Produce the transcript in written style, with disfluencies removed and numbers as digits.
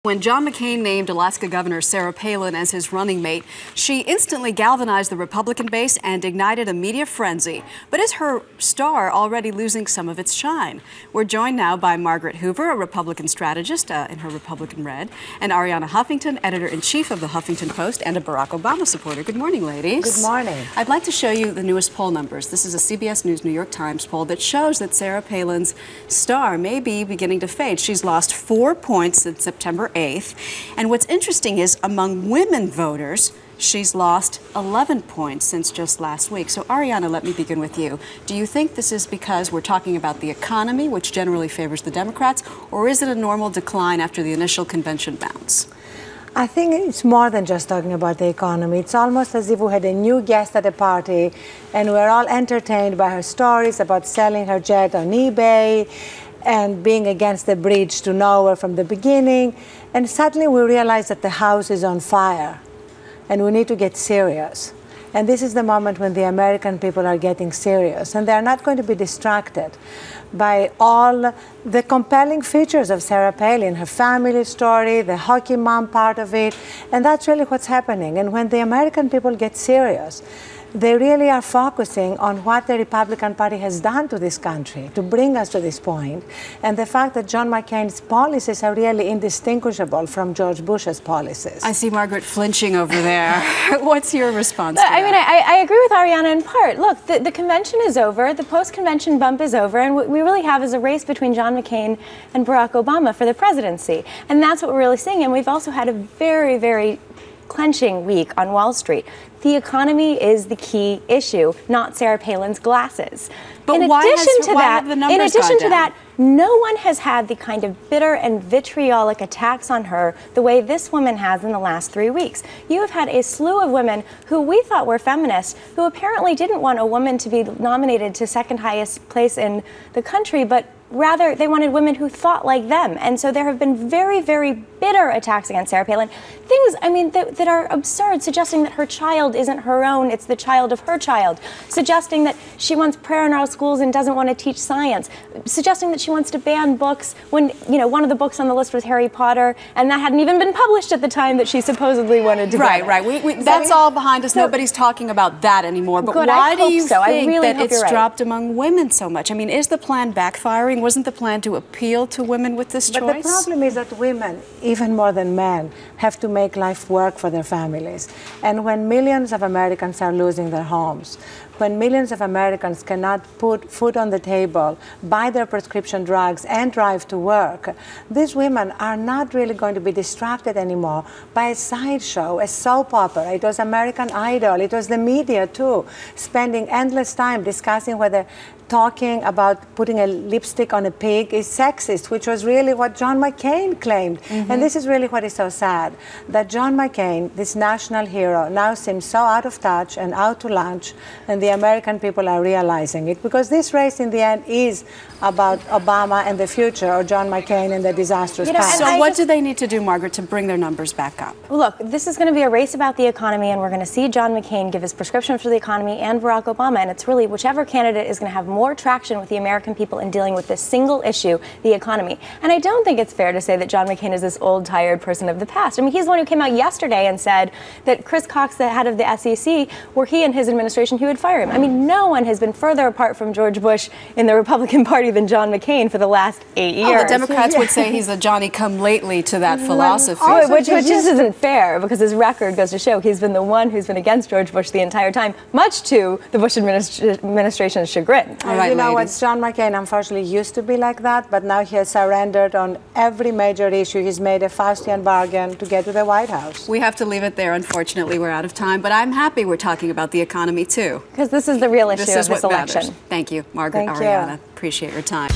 When John McCain named Alaska Governor Sarah Palin as his running mate, she instantly galvanized the Republican base and ignited a media frenzy. But is her star already losing some of its shine? We're joined now by Margaret Hoover, a Republican strategist in her Republican Red, and Ariana Huffington, editor-in-chief of the Huffington Post and a Barack Obama supporter. Good morning, ladies. Good morning. I'd like to show you the newest poll numbers. This is a CBS News New York Times poll that shows that Sarah Palin's star may be beginning to fade. She's lost 4 points since September 8th. And what's interesting is among women voters, she's lost 11 points since just last week. So Ariana, let me begin with you. Do you think this is because we're talking about the economy, which generally favors the Democrats, or is it a normal decline after the initial convention bounce? I think it's more than just talking about the economy. It's almost as if we had a new guest at a party and we're all entertained by her stories about selling her jet on eBay and being against the bridge to nowhere from the beginning. And suddenly we realize that the house is on fire and we need to get serious. And this is the moment when the American people are getting serious. And they're not going to be distracted by all the compelling features of Sarah Palin, her family story, the hockey mom part of it. And that's really what's happening. And when the American people get serious, they really are focusing on what the Republican Party has done to this country to bring us to this point, and the fact that John McCain's policies are really indistinguishable from George Bush's policies. I see Margaret flinching over there. What's your response to that? I mean, I agree with Ariana in part. Look, the convention is over, the post-convention bump is over, and what we really have is a race between John McCain and Barack Obama for the presidency. And that's what we're really seeing. And we've also had a very, very clenching week on Wall Street. The economy is the key issue, not Sarah Palin's glasses. But in addition to that, no one has had the kind of bitter and vitriolic attacks on her the way this woman has in the last 3 weeks. You have had a slew of women who we thought were feminists, who apparently didn't want a woman to be nominated to second highest place in the country, but rather, they wanted women who thought like them. And so there have been very, very bitter attacks against Sarah Palin. Things, I mean, that are absurd, suggesting that her child isn't her own, it's the child of her child. Suggesting that she wants prayer in our schools and doesn't want to teach science. Suggesting that she wants to ban books when, you know, one of the books on the list was Harry Potter, and that hadn't even been published at the time that she supposedly wanted to ban it. Right. That's all behind us. Nobody's talking about that anymore. But why do you think that it's dropped among women so much? I mean, is the plan backfiring? Wasn't the plan to appeal to women with this choice? But the problem is that women, even more than men, have to make life work for their families. And when millions of Americans are losing their homes, when millions of Americans cannot put food on the table, buy their prescription drugs, and drive to work, these women are not really going to be distracted anymore by a sideshow, a soap opera. It was American Idol. It was the media, too, spending endless time discussing whether talking about putting a lipstick on a pig is sexist, which was really what John McCain claimed. And this is really what is so sad, that John McCain, this national hero, now seems so out of touch and out to lunch, and the American people are realizing it, because this race in the end is about Obama and the future, or John McCain and the disastrous past. So what do they need to do, Margaret, to bring their numbers back up? Look, this is going to be a race about the economy, and we're going to see John McCain give his prescription for the economy and Barack Obama, and it's really whichever candidate is going to have more traction with the American people in dealing with this single issue, the economy. And I don't think it's fair to say that John McCain is this old, tired person of the past. I mean, he's the one who came out yesterday and said that Chris Cox, the head of the SEC, were he and his administration, he would fire him. I mean, no one has been further apart from George Bush in the Republican Party than John McCain for the last 8 years. Oh, the Democrats would say he's a Johnny-come-lately to that philosophy. Which just isn't fair, because his record goes to show he's been the one who's been against George Bush the entire time, much to the Bush administration's chagrin. All right, you know what, John McCain unfortunately used to be like that, but now he has surrendered on every major issue. He's made a Faustian bargain to get to the White House. We have to leave it there. Unfortunately, we're out of time, but I'm happy we're talking about the economy, too. Because this is the real issue of this election. Thank you, Margaret, Ariana. Appreciate your time.